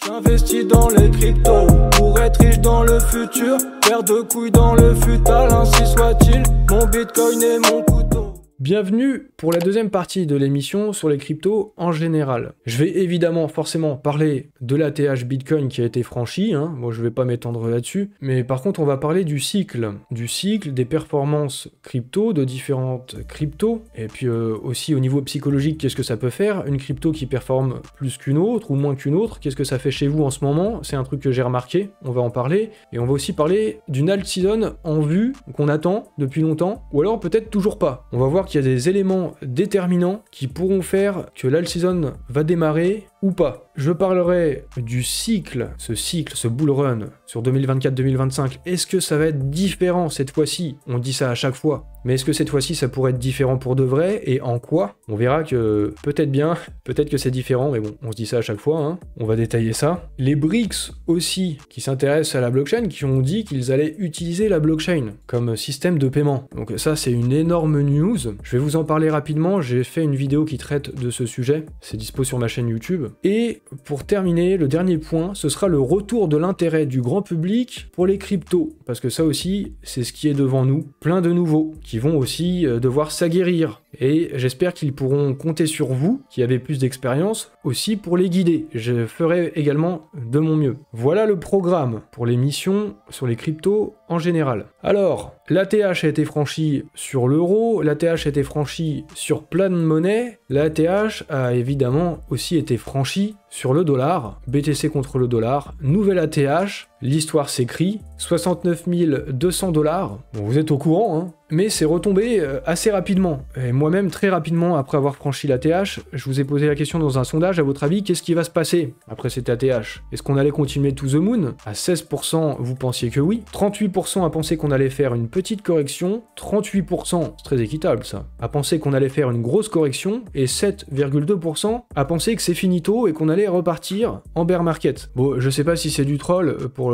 J'investis dans les cryptos pour être riche dans le futur. Paire de couilles dans le futal, ainsi soit-il. Mon bitcoin est mon couteau. Bienvenue pour la deuxième partie de l'émission sur les cryptos en général. Je vais évidemment forcément parler de l'ATH Bitcoin qui a été franchi, Moi je vais pas m'étendre là-dessus, mais par contre on va parler du cycle des performances crypto, de différentes cryptos, et puis aussi au niveau psychologique, qu'est-ce que ça peut faire, une crypto qui performe plus qu'une autre ou moins qu'une autre, qu'est-ce que ça fait chez vous en ce moment, c'est un truc que j'ai remarqué, on va en parler, et on va aussi parler d'une alt season en vue, qu'on attend depuis longtemps, ou alors peut-être toujours pas. On va voir qu'il y a des éléments déterminants qui pourront faire que l'alt season va démarrer ou pas. Je parlerai du cycle, ce bull run sur 2024-2025. Est-ce que ça va être différent cette fois-ci? On dit ça à chaque fois. Mais est-ce que cette fois-ci ça pourrait être différent pour de vrai? Et en quoi? On verra que peut-être bien, peut-être que c'est différent, mais bon, on se dit ça à chaque fois, On va détailler ça. Les BRICS aussi, qui s'intéressent à la blockchain, qui ont dit qu'ils allaient utiliser la blockchain comme système de paiement. Donc ça, c'est une énorme news. Je vais vous en parler rapidement. J'ai fait une vidéo qui traite de ce sujet. C'est dispo sur ma chaîne YouTube. Et pour terminer, le dernier point, ce sera le retour de l'intérêt du grand public pour les cryptos. Parce que ça aussi, c'est ce qui est devant nous. Plein de nouveaux qui vont aussi devoir s'aguerrir. Et j'espère qu'ils pourront compter sur vous, qui avez plus d'expérience, aussi pour les guider. Je ferai également de mon mieux. Voilà le programme pour les missions sur les cryptos en général. Alors, l'ATH a été franchie sur l'euro, l'ATH a été franchie sur plein de monnaies, l'ATH a évidemment aussi été franchie sur le dollar, BTC contre le dollar, nouvelle ATH, l'histoire s'écrit, 69 200 $. Bon, vous êtes au courant, mais c'est retombé assez rapidement. Et moi-même, très rapidement, après avoir franchi l'ATH, je vous ai posé la question dans un sondage, à votre avis, qu'est-ce qui va se passer après cette ATH? Est-ce qu'on allait continuer to the moon? À 16%, vous pensiez que oui. 38% a pensé qu'on allait faire une petite correction. 38%, c'est très équitable ça, a pensé qu'on allait faire une grosse correction. Et 7,2% a pensé que c'est finito et qu'on allait repartir en bear market. Bon, je sais pas si c'est du troll pour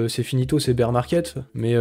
c'est finito, c'est bear market, mais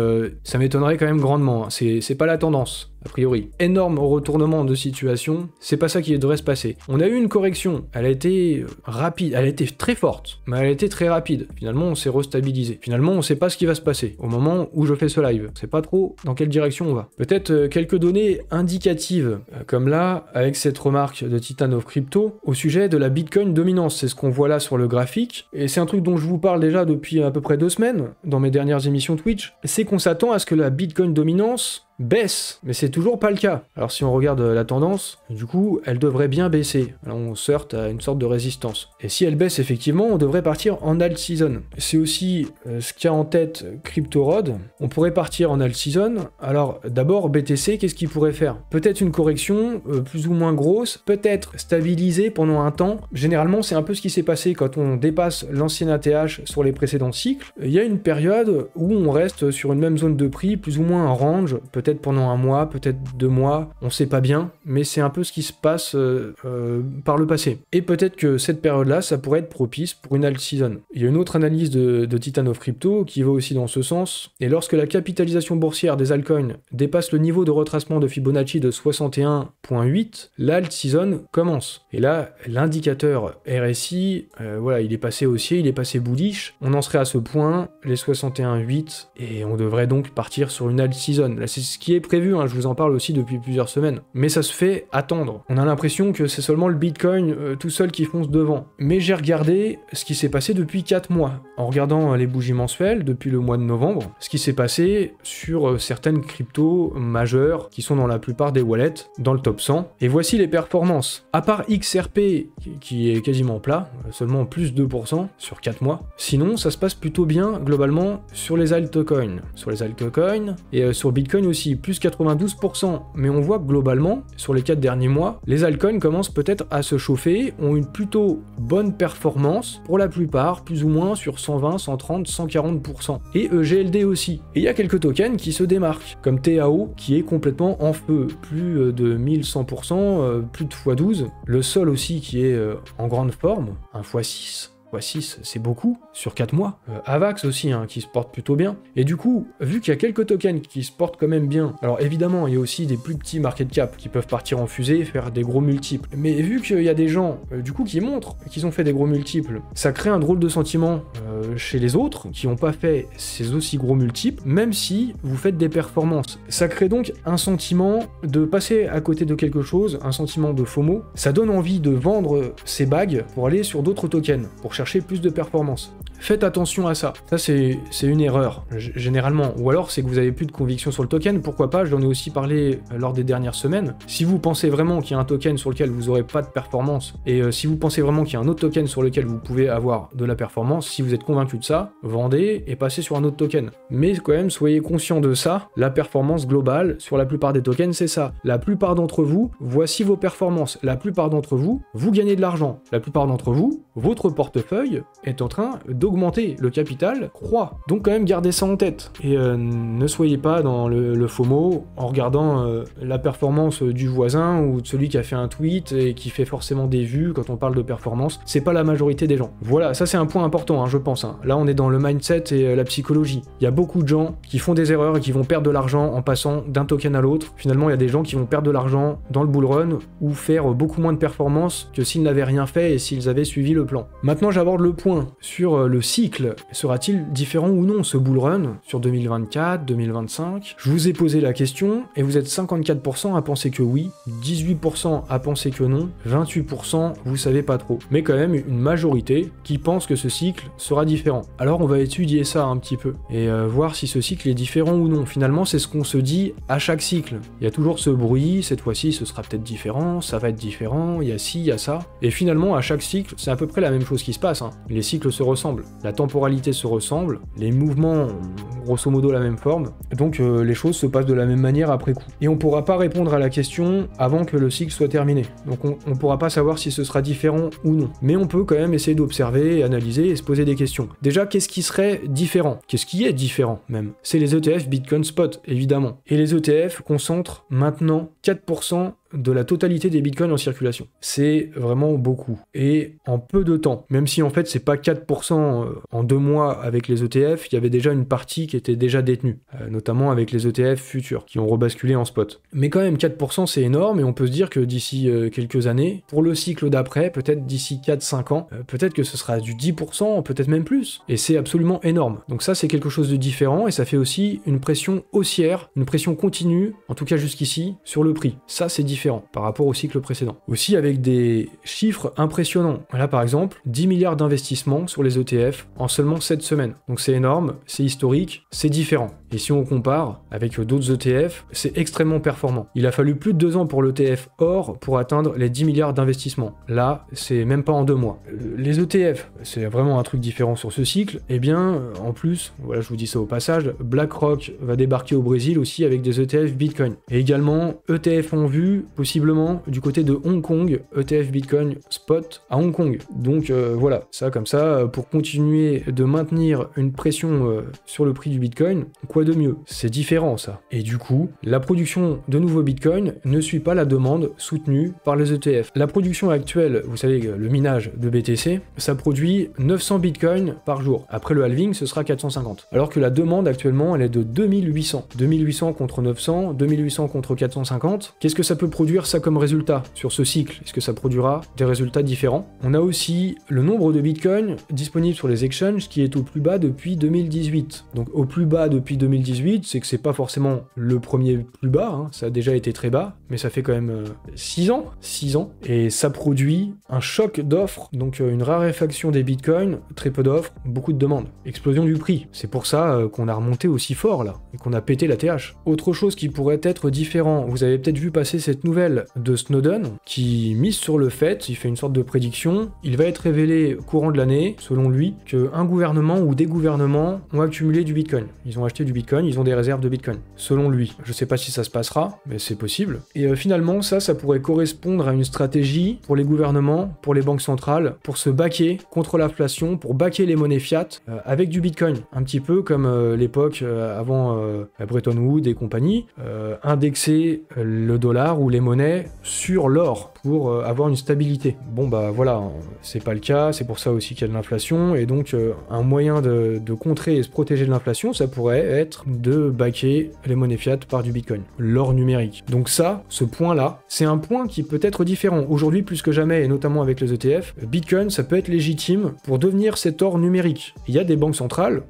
ça m'étonnerait quand même grandement. C'est pas la tendance. A priori. Énorme retournement de situation, c'est pas ça qui devrait se passer. On a eu une correction, elle a été rapide, elle a été très forte, mais elle a été très rapide. Finalement, on s'est restabilisé. Finalement, on sait pas ce qui va se passer au moment où je fais ce live. On sait pas trop dans quelle direction on va. Peut-être quelques données indicatives, comme là, avec cette remarque de Titan of Crypto, au sujet de la Bitcoin dominance. C'est ce qu'on voit là sur le graphique, et c'est un truc dont je vous parle déjà depuis à peu près 2 semaines, dans mes dernières émissions Twitch, c'est qu'on s'attend à ce que la Bitcoin dominance baisse, mais c'est toujours pas le cas. Alors si on regarde la tendance, du coup, elle devrait bien baisser. Alors on se heurte à une sorte de résistance. Et si elle baisse effectivement, on devrait partir en alt season. C'est aussi ce qu'a en tête CryptoRod. On pourrait partir en alt season. Alors d'abord, BTC, qu'est-ce qu'il pourrait faire? Peut-être une correction plus ou moins grosse, peut-être stabiliser pendant un temps. Généralement, c'est un peu ce qui s'est passé quand on dépasse l'ancienne ATH sur les précédents cycles. Il y a une période où on reste sur une même zone de prix, plus ou moins un range, peut-être pendant un mois, peut-être 2 mois, on sait pas bien, mais c'est un peu ce qui se passe par le passé. Et peut-être que cette période-là, ça pourrait être propice pour une alt season. Il y a une autre analyse de Titan of Crypto qui va aussi dans ce sens, et lorsque la capitalisation boursière des altcoins dépasse le niveau de retracement de Fibonacci de 61,8, l'alt season commence. Et là, l'indicateur RSI, voilà, il est passé haussier, il est passé bullish, on en serait à ce point, les 61,8, et on devrait donc partir sur une alt season. Là, c'est ce qui est prévu, je vous en parle aussi depuis plusieurs semaines. Mais ça se fait attendre. On a l'impression que c'est seulement le Bitcoin tout seul qui fonce devant. Mais j'ai regardé ce qui s'est passé depuis 4 mois. En regardant les bougies mensuelles depuis le mois de novembre, ce qui s'est passé sur certaines cryptos majeures qui sont dans la plupart des wallets, dans le top 100. Et voici les performances. À part XRP, qui est quasiment plat, seulement plus 2% sur 4 mois. Sinon, ça se passe plutôt bien, globalement, sur les altcoins. Et sur Bitcoin aussi, plus 92%, mais on voit que globalement, sur les 4 derniers mois, les altcoins commencent peut-être à se chauffer, ont une plutôt bonne performance, pour la plupart, plus ou moins sur 120, 130, 140%. Et EGLD aussi. Et il y a quelques tokens qui se démarquent, comme TAO, qui est complètement en feu, plus de 1100%, plus de x12. Le Sol aussi qui est en grande forme, un x6. 6, c'est beaucoup, sur 4 mois. Avax aussi, hein, qui se porte plutôt bien. Et du coup, vu qu'il y a quelques tokens qui se portent quand même bien, alors évidemment, il y a aussi des plus petits market cap qui peuvent partir en fusée et faire des gros multiples. Mais vu qu'il y a des gens, du coup, qui montrent qu'ils ont fait des gros multiples, ça crée un drôle de sentiment chez les autres qui n'ont pas fait ces aussi gros multiples, même si vous faites des performances. Ça crée donc un sentiment de passer à côté de quelque chose, un sentiment de FOMO. Ça donne envie de vendre ces bagues pour aller sur d'autres tokens, pour chercher plus de performance. Faites attention à ça. Ça, c'est une erreur, généralement. Ou alors, c'est que vous avez plus de conviction sur le token. Pourquoi pas? J'en ai aussi parlé lors des dernières semaines. Si vous pensez vraiment qu'il y a un token sur lequel vous n'aurez pas de performance, et si vous pensez vraiment qu'il y a un autre token sur lequel vous pouvez avoir de la performance, si vous êtes convaincu de ça, vendez et passez sur un autre token. Mais quand même, soyez conscient de ça. La performance globale, sur la plupart des tokens, c'est ça. La plupart d'entre vous, voici vos performances. La plupart d'entre vous, vous gagnez de l'argent. La plupart d'entre vous, votre portefeuille est en train d'augmenter, le capital croît. Donc quand même gardez ça en tête et ne soyez pas dans le FOMO en regardant la performance du voisin ou de celui qui a fait un tweet et qui fait forcément des vues quand on parle de performance. C'est pas la majorité des gens. Voilà, ça c'est un point important, hein, je pense. Hein. Là on est dans le mindset et la psychologie. Il y a beaucoup de gens qui font des erreurs et qui vont perdre de l'argent en passant d'un token à l'autre. Finalement il y a des gens qui vont perdre de l'argent dans le bull run ou faire beaucoup moins de performance que s'ils n'avaient rien fait et s'ils avaient suivi le plan. Maintenant j'aborde le point sur le cycle. Sera-t-il différent ou non ce bull run sur 2024, 2025? Je vous ai posé la question et vous êtes 54% à penser que oui, 18% à penser que non, 28% vous savez pas trop. Mais quand même une majorité qui pense que ce cycle sera différent. Alors on va étudier ça un petit peu et voir si ce cycle est différent ou non. Finalement c'est ce qu'on se dit à chaque cycle. Il y a toujours ce bruit, cette fois-ci ce sera peut-être différent, ça va être différent, il y a ci, il y a ça. Et finalement à chaque cycle c'est à peu près la même chose qui se passe. Hein. Les cycles se ressemblent, la temporalité se ressemble, les mouvements ont grosso modo la même forme, donc les choses se passent de la même manière après coup. Et on pourra pas répondre à la question avant que le cycle soit terminé. Donc on pourra pas savoir si ce sera différent ou non. Mais on peut quand même essayer d'observer, analyser et se poser des questions. Déjà, qu'est-ce qui serait différent? Qu'est-ce qui est différent même? C'est les ETF Bitcoin Spot, évidemment. Et les ETF concentrent maintenant 4% de la totalité des bitcoins en circulation. C'est vraiment beaucoup. Et en peu de temps. Même si en fait c'est pas 4% en 2 mois avec les ETF, il y avait déjà une partie qui était déjà détenue. Notamment avec les ETF futurs qui ont rebasculé en spot. Mais quand même 4% c'est énorme et on peut se dire que d'ici quelques années, pour le cycle d'après, peut-être d'ici 4-5 ans, peut-être que ce sera du 10%, peut-être même plus. Et c'est absolument énorme. Donc ça c'est quelque chose de différent et ça fait aussi une pression haussière, une pression continue, en tout cas jusqu'ici, sur le prix. Ça c'est différent par rapport au cycle précédent. Aussi avec des chiffres impressionnants. Là par exemple, 10 milliards d'investissements sur les ETF en seulement 7 semaines. Donc c'est énorme, c'est historique, c'est différent. Et si on compare avec d'autres ETF, c'est extrêmement performant. Il a fallu plus de 2 ans pour l'ETF or pour atteindre les 10 milliards d'investissements. Là, c'est même pas en 2 mois. Les ETF, c'est vraiment un truc différent sur ce cycle. Et bien, en plus, voilà, je vous dis ça au passage, BlackRock va débarquer au Brésil aussi avec des ETF Bitcoin. Et également, ETF en vue, possiblement du côté de Hong Kong, ETF Bitcoin Spot à Hong Kong. Donc voilà, ça comme ça, pour continuer de maintenir une pression sur le prix du Bitcoin, quoi de mieux? C'est différent ça. Et du coup, la production de nouveaux Bitcoin ne suit pas la demande soutenue par les ETF. La production actuelle, vous savez, le minage de BTC, ça produit 900 Bitcoin par jour. Après le halving, ce sera 450. Alors que la demande actuellement, elle est de 2800. 2800 contre 900, 2800 contre 450. Qu'est-ce que ça peut produire ça comme résultat sur ce cycle? Est-ce que ça produira des résultats différents? On a aussi le nombre de Bitcoin disponibles sur les exchanges qui est au plus bas depuis 2018. Donc au plus bas depuis 2018, c'est que c'est pas forcément le premier plus bas, hein. Ça a déjà été très bas, mais ça fait quand même 6 ans, et ça produit un choc d'offres, donc une raréfaction des Bitcoins, très peu d'offres, beaucoup de demandes, explosion du prix. C'est pour ça qu'on a remonté aussi fort là, et qu'on a pété la TH. Autre chose qui pourrait être différent, vous avez peut-être vu passer cette nouvelle de Snowden qui mise sur le fait, il fait une sorte de prédiction, il va être révélé au courant de l'année, selon lui, qu'un gouvernement ou des gouvernements ont accumulé du Bitcoin. Ils ont acheté du Bitcoin, ils ont des réserves de Bitcoin. Selon lui. Je sais pas si ça se passera, mais c'est possible. Et finalement, ça pourrait correspondre à une stratégie pour les gouvernements, pour les banques centrales, pour se baquer contre l'inflation, pour baquer les monnaies fiat avec du Bitcoin. Un petit peu comme l'époque avant Bretton Woods et compagnie, indexer le dollar ou les monnaies sur l'or pour avoir une stabilité. Bon bah voilà, c'est pas le cas, c'est pour ça aussi qu'il y a de l'inflation, et donc un moyen de contrer et se protéger de l'inflation, ça pourrait être de backer les monnaies fiat par du Bitcoin, l'or numérique. Donc ça, ce point-là, c'est un point qui peut être différent. Aujourd'hui, plus que jamais, et notamment avec les ETF, Bitcoin, ça peut être légitime pour devenir cet or numérique. Il y a des banques centrales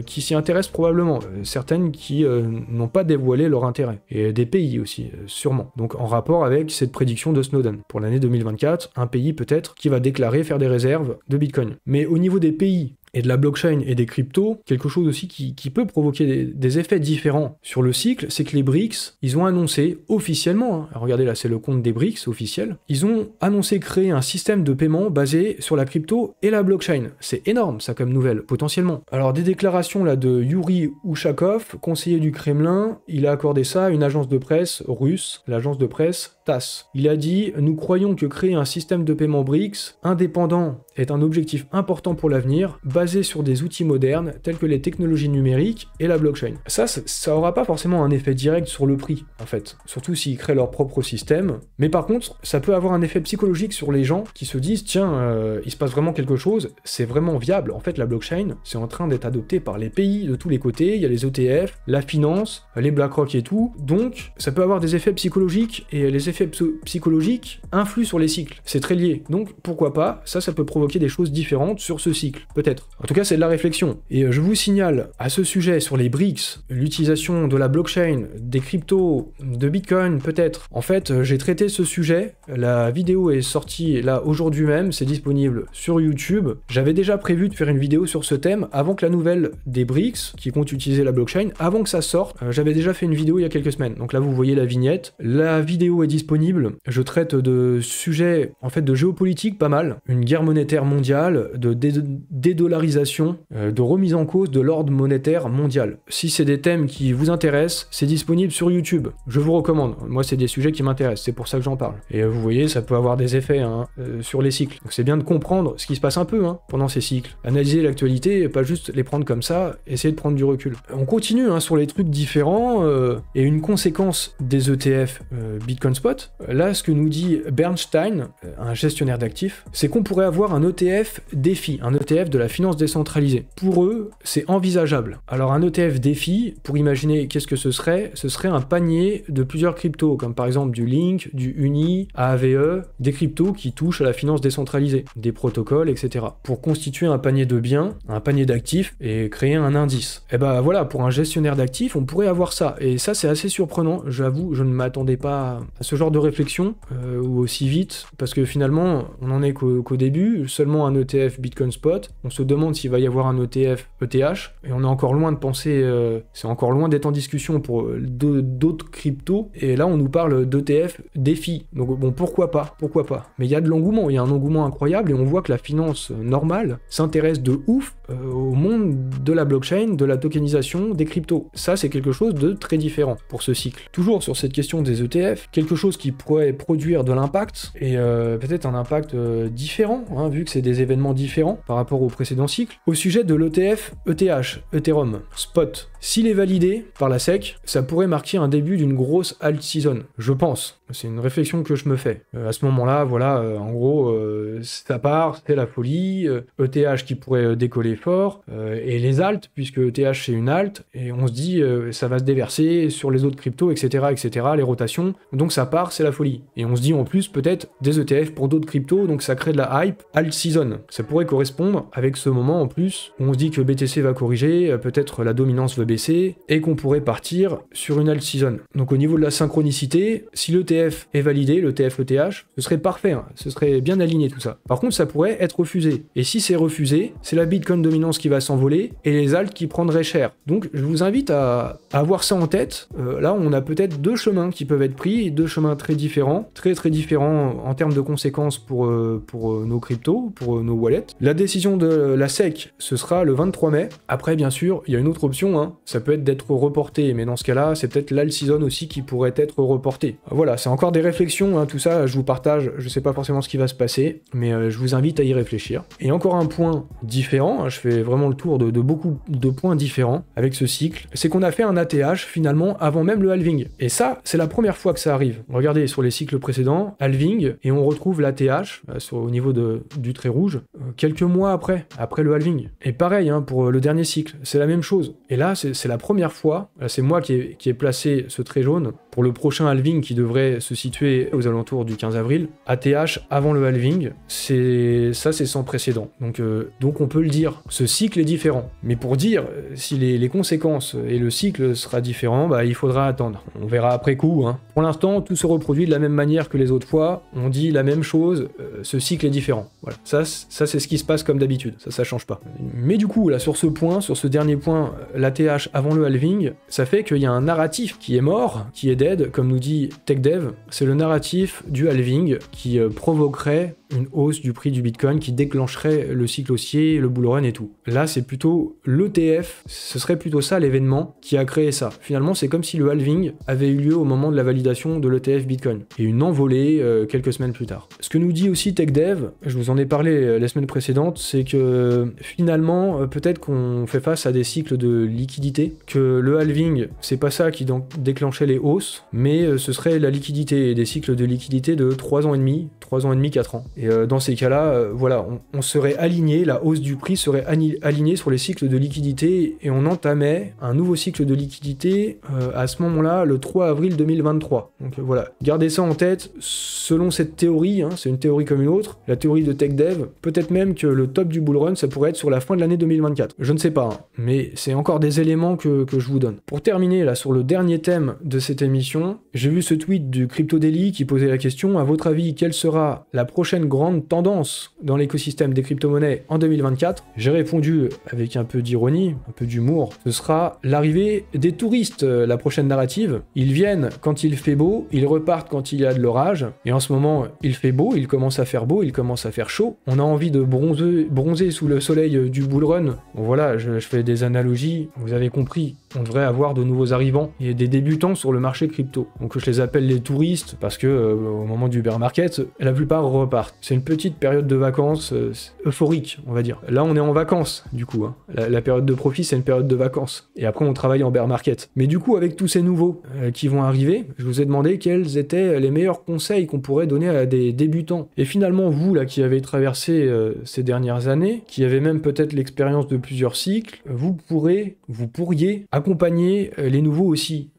qui s'y intéressent probablement, certaines qui n'ont pas dévoilé leur intérêt, et des pays aussi, sûrement. Donc en rapport avec cette prédiction de Snowden. Pour l'année 2024, un pays peut-être qui va déclarer faire des réserves de Bitcoin. Mais au niveau des pays et de la blockchain et des cryptos, quelque chose aussi qui peut provoquer des effets différents sur le cycle, c'est que les BRICS, ils ont annoncé officiellement, hein, regardez là c'est le compte des BRICS officiel, ils ont annoncé créer un système de paiement basé sur la crypto et la blockchain. C'est énorme ça comme nouvelle, potentiellement. Alors des déclarations là de Yuri Ushakov, conseiller du Kremlin, il a accordé ça à une agence de presse russe, l'agence de presse TASS. Il a dit « Nous croyons que créer un système de paiement BRICS indépendant est un objectif important pour l'avenir, basé sur des outils modernes tels que les technologies numériques et la blockchain. » Ça aura pas forcément un effet direct sur le prix, en fait, surtout s'ils créent leur propre système, mais par contre, ça peut avoir un effet psychologique sur les gens qui se disent « Tiens, il se passe vraiment quelque chose, c'est vraiment viable. » En fait, la blockchain, c'est en train d'être adopté par les pays de tous les côtés, il y a les ETF, la finance, les BlackRock et tout, donc ça peut avoir des effets psychologiques, et les effets psychologiques influent sur les cycles, c'est très lié, donc pourquoi pas, ça peut provoquer des choses différentes sur ce cycle, peut-être. En tout cas, c'est de la réflexion. Et je vous signale à ce sujet sur les BRICS, l'utilisation de la blockchain, des cryptos, de Bitcoin peut-être. En fait, j'ai traité ce sujet, la vidéo est sortie là aujourd'hui même, c'est disponible sur YouTube. J'avais déjà prévu de faire une vidéo sur ce thème avant que la nouvelle des BRICS, qui compte utiliser la blockchain, avant que ça sorte, j'avais déjà fait une vidéo il y a quelques semaines. Donc là, vous voyez la vignette. La vidéo est disponible. Je traite de sujets, en fait, de géopolitique pas mal. Une guerre monétaire mondiale, de dédollarisation, de remise en cause de l'ordre monétaire mondial. Si c'est des thèmes qui vous intéressent, c'est disponible sur YouTube. Je vous recommande. Moi, c'est des sujets qui m'intéressent. C'est pour ça que j'en parle. Et vous voyez, ça peut avoir des effets sur les cycles. Donc c'est bien de comprendre ce qui se passe un peu pendant ces cycles. Analyser l'actualité, pas juste les prendre comme ça, essayer de prendre du recul. On continue sur les trucs différents et une conséquence des ETF Bitcoin Spot. Là, ce que nous dit Bernstein, un gestionnaire d'actifs, c'est qu'on pourrait avoir un ETF DeFi, un ETF de la finance décentralisée. Pour eux, c'est envisageable. Alors un ETF DeFi, pour imaginer qu'est-ce que ce serait un panier de plusieurs cryptos, comme par exemple du Link, du Uni, AAVE, des cryptos qui touchent à la finance décentralisée, des protocoles, etc. Pour constituer un panier de biens, un panier d'actifs et créer un indice. Et bah voilà, pour un gestionnaire d'actifs, on pourrait avoir ça. Et ça, c'est assez surprenant. J'avoue, je ne m'attendais pas à ce genre de réflexion, ou aussi vite, parce que finalement, on en est qu'au début, seulement un ETF Bitcoin Spot, on se demande s'il va y avoir un ETF ETH, et on est encore loin de penser, c'est encore loin d'être en discussion pour d'autres cryptos, et là on nous parle d'ETF DeFi, donc bon, pourquoi pas, mais il y a de l'engouement, il y a un engouement incroyable, et on voit que la finance normale s'intéresse de ouf au monde de la blockchain, de la tokenisation, des cryptos. Ça, c'est quelque chose de très différent pour ce cycle. Toujours sur cette question des ETF, quelque chose qui pourrait produire de l'impact, et peut-être un impact différent, vu que c'est des événements différents par rapport au précédent cycle. Au sujet de l'ETF ETH, Ethereum, Spot, s'il est validé par la SEC, ça pourrait marquer un début d'une grosse alt season, je pense. C'est une réflexion que je me fais. À ce moment-là, voilà, en gros, ça part, c'est la folie, ETH qui pourrait décoller fort, et les alts, puisque ETH c'est une alt, et on se dit, ça va se déverser sur les autres cryptos, etc., les rotations, donc ça part, c'est la folie. Et on se dit en plus, peut-être, des ETF pour d'autres cryptos, donc ça crée de la hype, alt season. Ça pourrait correspondre avec ce moment en plus, où on se dit que BTC va corriger, peut-être la dominance va baisser, et qu'on pourrait partir sur une alt season. Donc au niveau de la synchronicité, si l'ETF est validé, l'ETF ETH, ce serait parfait, ce serait bien aligné tout ça. Par contre, ça pourrait être refusé. Et si c'est refusé, c'est la Bitcoin dominance qui va s'envoler, et les alts qui prendraient cher. Donc je vous invite à avoir ça en tête. Là, on a peut-être deux chemins qui peuvent être pris, deux chemins très différents, très différents en termes de conséquences pour nos cryptos, pour nos wallets. La décision de la SEC, ce sera le 23 mai. Après, bien sûr, il y a une autre option, ça peut être d'être reporté, mais dans ce cas-là, c'est peut-être l'alt season aussi qui pourrait être reporté. Voilà, c'est encore des réflexions, tout ça, je vous partage, je sais pas forcément ce qui va se passer, mais je vous invite à y réfléchir. Et encore un point différent, je fais vraiment le tour de beaucoup de points différents avec ce cycle, c'est qu'on a fait un ATH finalement avant même le halving. Et ça, c'est la première fois que ça arrive. regardez, sur les cycles précédents, halving, et on retrouve l'ATH au niveau du trait rouge, quelques mois après le halving. Et pareil, hein, pour le dernier cycle, c'est la même chose. Et là, c'est la première fois, là, c'est moi qui ai placé ce trait jaune pour le prochain halving qui devrait se situer aux alentours du 15 avril. ATH avant le halving, c'est sans précédent. Donc on peut le dire, ce cycle est différent. Mais pour dire si les conséquences et le cycle sera différent, bah, il faudra attendre. On verra après coup. Hein. Pour l'instant, tout se reproduit de la même manière que les autres fois. On dit la même chose, ce cycle est différent. Voilà. Ça c'est ce qui se passe comme d'habitude. Ça change pas. Mais du coup, là, sur ce dernier point, l'ATH avant le halving, ça fait qu'il y a un narratif qui est mort, qui est dead, comme nous dit TechDev. C'est le narratif du halving qui provoquerait une hausse du prix du Bitcoin, qui déclencherait le cycle haussier, le bull run et tout. Là, c'est plutôt l'ETF, ce serait plutôt ça l'événement qui a créé ça. Finalement, c'est comme si le halving avait eu lieu au moment de la validation de l'ETF Bitcoin, et une envolée quelques semaines plus tard. Ce que nous dit aussi TechDev, je vous en ai parlé la semaine précédente, c'est que finalement, peut-être qu'on fait face à des cycles de liquidité, que le halving, c'est pas ça qui déclenchait les hausses, mais ce serait la liquidité, et des cycles de liquidité de 3 ans et demi, 4 ans. Et dans ces cas-là, voilà, on serait aligné, la hausse du prix serait alignée sur les cycles de liquidité, et on entamait un nouveau cycle de liquidité à ce moment-là, le 3 avril 2023. Donc voilà, gardez ça en tête, selon cette théorie, hein, c'est une théorie comme une autre, la théorie de TechDev, peut-être même que le top du bull run, ça pourrait être sur la fin de l'année 2024. Je ne sais pas, hein, mais c'est encore des éléments que je vous donne. Pour terminer, là, sur le dernier thème de cette émission, j'ai vu ce tweet du Crypto Daily qui posait la question, à votre avis, quelle sera la prochaine grande tendance dans l'écosystème des crypto-monnaies en 2024? J'ai répondu avec un peu d'ironie, un peu d'humour, ce sera l'arrivée des touristes, la prochaine narrative. Ils viennent quand il fait beau, ils repartent quand il y a de l'orage, et en ce moment, il fait beau, il commence à faire beau, il commence à faire chaud. On a envie de bronzer sous le soleil du bull run. Bon voilà, je fais des analogies, vous avez compris. On devrait avoir de nouveaux arrivants et des débutants sur le marché crypto. Donc je les appelle les touristes parce que au moment du bear market, la plupart repartent. C'est une petite période de vacances euphorique, on va dire. Là, on est en vacances, du coup. Hein. La période de profit, c'est une période de vacances. Et après, on travaille en bear market. Mais du coup, avec tous ces nouveaux qui vont arriver, je vous ai demandé quels étaient les meilleurs conseils qu'on pourrait donner à des débutants. Et finalement, vous, là, qui avez traversé ces dernières années, qui avez même peut-être l'expérience de plusieurs cycles, vous pourriez accompagner les nouveaux aussi.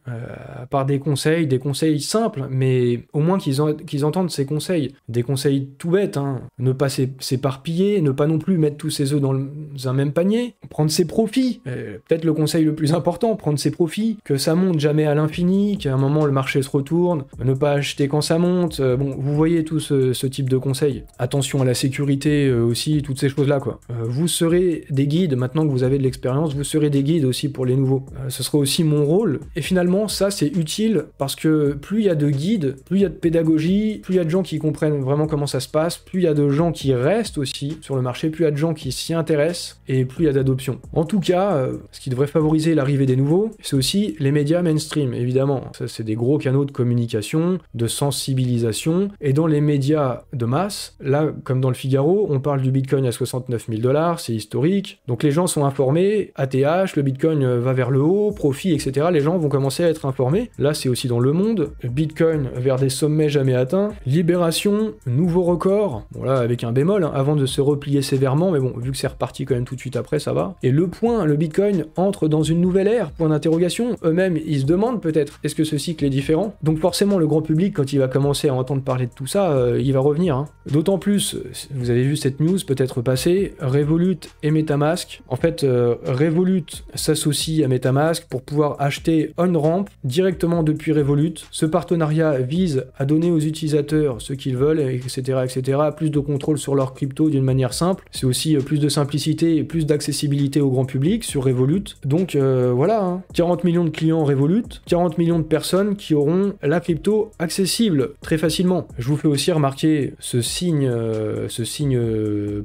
Par des conseils simples, mais au moins qu'ils entendent ces conseils. Des conseils tout bêtes, hein. Ne pas s'éparpiller, ne pas non plus mettre tous ses œufs dans un même panier, prendre ses profits. Peut-être le conseil le plus important, prendre ses profits, que ça monte jamais à l'infini, qu'à un moment le marché se retourne, ne pas acheter quand ça monte. Bon, vous voyez tout ce type de conseils. Attention à la sécurité aussi, toutes ces choses-là, quoi. Vous serez des guides, maintenant que vous avez de l'expérience, vous serez des guides aussi pour les nouveaux. Ce sera aussi mon rôle, et finalement, ça c'est utile parce que plus il y a de guides, plus il y a de pédagogie, plus il y a de gens qui comprennent vraiment comment ça se passe, plus il y a de gens qui restent aussi sur le marché, plus il y a de gens qui s'y intéressent et plus il y a d'adoption. En tout cas, ce qui devrait favoriser l'arrivée des nouveaux, c'est aussi les médias mainstream, évidemment. Ça, c'est des gros canaux de communication, de sensibilisation, et dans les médias de masse, là, comme dans le Figaro, on parle du Bitcoin à 69 000 $, c'est historique, donc les gens sont informés, ATH, le Bitcoin va vers le haut, profit, etc. Les gens vont commencer à être informés. Là, c'est aussi dans Le Monde. Bitcoin vers des sommets jamais atteints. Libération, nouveau record. Bon là, avec un bémol, hein, avant de se replier sévèrement, mais bon, vu que c'est reparti quand même tout de suite après, ça va. Et le point, le Bitcoin entre dans une nouvelle ère, point d'interrogation. Eux-mêmes, ils se demandent peut-être, est-ce que ce cycle est différent? Donc forcément, le grand public, quand il va commencer à entendre parler de tout ça, il va revenir. Hein. D'autant plus, vous avez vu cette news peut-être passer, Revolut et MetaMask. En fait, Revolut s'associe à MetaMask pour pouvoir acheter on-ramp directement depuis Revolut. Ce partenariat vise à donner aux utilisateurs ce qu'ils veulent, etc., etc., plus de contrôle sur leur crypto d'une manière simple. C'est aussi plus de simplicité et plus d'accessibilité au grand public sur Revolut. Donc voilà, hein. 40 millions de clients Revolut, 40 millions de personnes qui auront la crypto accessible très facilement. Je vous fais aussi remarquer ce signe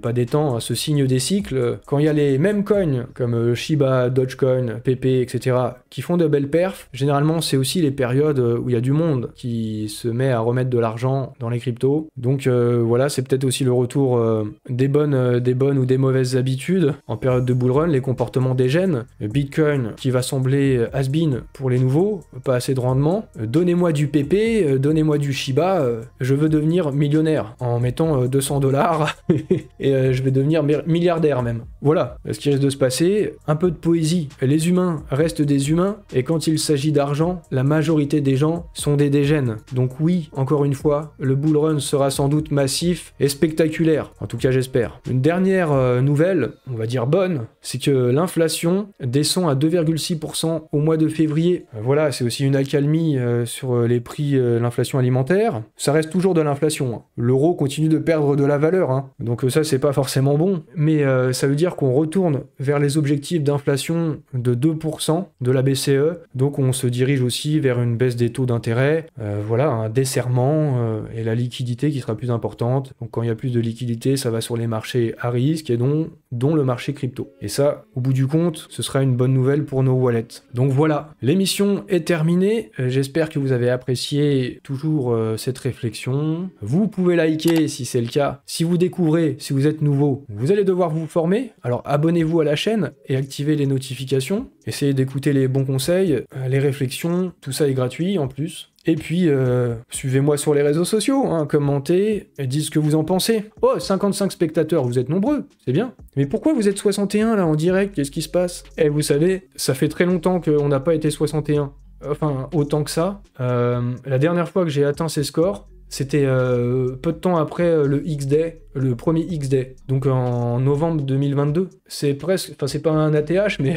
pas des temps, hein, ce signe des cycles, quand il y a les mêmes coins comme Shiba, Dogecoin, PP, etc., qui font de belles perfs, généralement c'est aussi les périodes où il y a du monde qui se met à remettre de l'argent dans les cryptos. Donc voilà, c'est peut-être aussi le retour des bonnes ou des mauvaises habitudes. En période de bull run, les comportements des gènes. Bitcoin qui va sembler has-been pour les nouveaux, pas assez de rendement. Donnez-moi du PP, donnez-moi du Shiba, je veux devenir millionnaire en mettant 200 $ et je vais devenir milliardaire même. Voilà ce qui risque de se passer. Un peu de poésie. Les humains restent des humains et quand il s'agit d'argent, la majorité des gens sont des dégènes. Donc oui, encore une fois, le bull run sera sans doute massif et spectaculaire. En tout cas, j'espère. Une dernière nouvelle, on va dire bonne, c'est que l'inflation descend à 2,6% au mois de février. Voilà, c'est aussi une accalmie sur les prix, l'inflation alimentaire. Ça reste toujours de l'inflation, hein. L'euro continue de perdre de la valeur, hein. Donc ça, c'est pas forcément bon. Mais ça veut dire qu'on retourne vers les objectifs d'inflation de 2% de la BCE. Donc on se dirige aussi vers une baisse des taux d'intérêt. Voilà, un desserrement et la liquidité qui sera plus importante. Donc quand il y a plus de liquidité, ça va sur les marchés à risque et dont le marché crypto. Et ça, au bout du compte, ce sera une bonne nouvelle pour nos wallets. Donc voilà, l'émission est terminée. J'espère que vous avez apprécié toujours cette réflexion. Vous pouvez liker si c'est le cas. Si vous découvrez, si vous êtes nouveau, vous allez devoir vous former. Alors abonnez-vous à la chaîne et activez les notifications. Essayez d'écouter les bons conseils, les réflexions, tout ça est gratuit en plus. Et puis, suivez-moi sur les réseaux sociaux, hein, commentez, et dites ce que vous en pensez. Oh, 55 spectateurs, vous êtes nombreux, c'est bien. Mais pourquoi vous êtes 61 là en direct? Qu'est-ce qui se passe? Eh, vous savez, ça fait très longtemps qu'on n'a pas été 61. Enfin, autant que ça. La dernière fois que j'ai atteint ces scores, c'était peu de temps après le X-Day, le premier X-Day. Donc en novembre 2022. C'est presque, enfin c'est pas un ATH, mais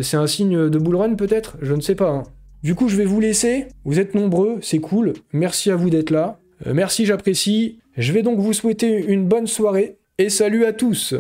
c'est un signe de bull run peut-être? Je ne sais pas, hein. Du coup, je vais vous laisser. Vous êtes nombreux, c'est cool. Merci à vous d'être là. Merci, j'apprécie. Je vais donc vous souhaiter une bonne soirée et salut à tous.